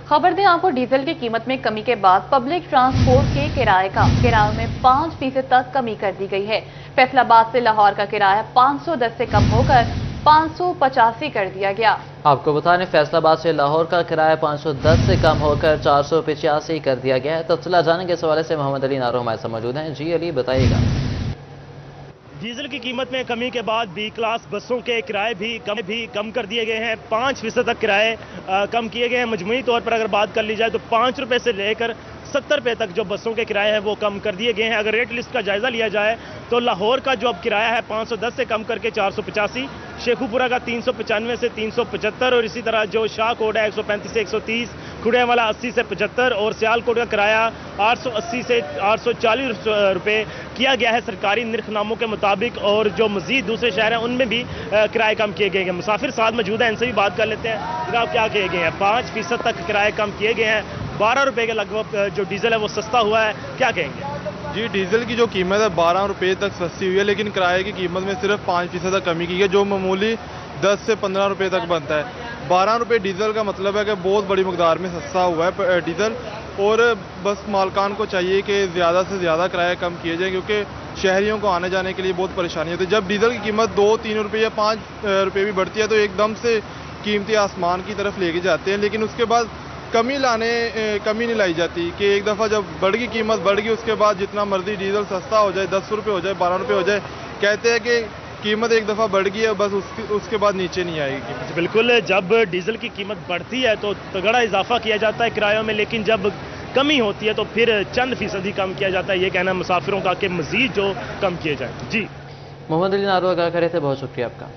खबर दें आपको, डीजल की कीमत में कमी के बाद पब्लिक ट्रांसपोर्ट के किराए में 5% तक कमी कर दी गई है। फैसलाबाद से लाहौर का किराया 510 से कम होकर 585 कर दिया गया। आपको बता दें, फैसलाबाद से लाहौर का किराया 510 से कम होकर 485 कर दिया गया है। तफसीलात जानने के हवाले से मोहम्मद अली नारो हमारे साथ मौजूद हैं। जी अली, बताइएगा। डीजल की कीमत में कमी के बाद बी क्लास बसों के किराए भी कम कर दिए गए हैं। 5% तक किराए कम किए गए हैं। मजमूई तौर पर अगर बात कर ली जाए तो 5 रुपये से लेकर 70 रुपये तक जो बसों के किराए हैं वो कम कर दिए गए हैं। अगर रेट लिस्ट का जायजा लिया जाए तो लाहौर का जो अब किराया है 510 से कम करके 485, शेखुपुरा का 395 से 375 और इसी तरह जो शाहकोट है 135 से 130, खुड़ियावाला 80 से 75 और सियालकोट का किराया 880 से 840 रुपये किया गया है सरकारी निर्खनामों के मुताबिक। और जो मजीद दूसरे शहर हैं उनमें भी किराए कम किए गए हैं। मुसाफिर साथ मौजूद हैं, इनसे भी बात कर लेते हैं। जनाब, क्या किए गए हैं? 5% तक किराए कम किए गए हैं। 12 रुपये के लगभग जो डीजल है वो सस्ता हुआ है, क्या कहेंगे? जी, डीजल की जो कीमत है 12 रुपये तक सस्ती हुई है, लेकिन किराए की कीमत में सिर्फ 5% तक कमी की है, जो मामूली 10 से 15 रुपये तक बनता है। 12 रुपये डीजल का मतलब है कि बहुत बड़ी मकदार में सस्ता हुआ है डीजल। और बस मालकान को चाहिए कि ज़्यादा से ज़्यादा किराया कम किए जाए, क्योंकि शहरियों को आने जाने के लिए बहुत परेशानी होती है। जब डीजल की कीमत 2-3 रुपये या 5 रुपये भी बढ़ती है तो एकदम से कीमतें आसमान की तरफ लेके जाते हैं, लेकिन उसके बाद कमी नहीं लाई जाती कि एक दफ़ा जब बढ़ गई कीमत बढ़ गई, उसके बाद जितना मर्जी डीजल सस्ता हो जाए, 10 रुपये हो जाए, 12 रुपये हो जाए, कहते हैं कि कीमत एक दफ़ा बढ़ गई है, बस उसके बाद नीचे नहीं आएगी। बिल्कुल, जब डीजल की कीमत बढ़ती है तो तगड़ा इजाफा किया जाता है किरायों में, लेकिन जब कमी होती है तो फिर चंद फीसदी कम किया जाता है। ये कहना मुसाफिरों का कि मजीद जो कम किए जाए। जी, मोहम्मद अली नारो आगाह करे थे, बहुत शुक्रिया आपका।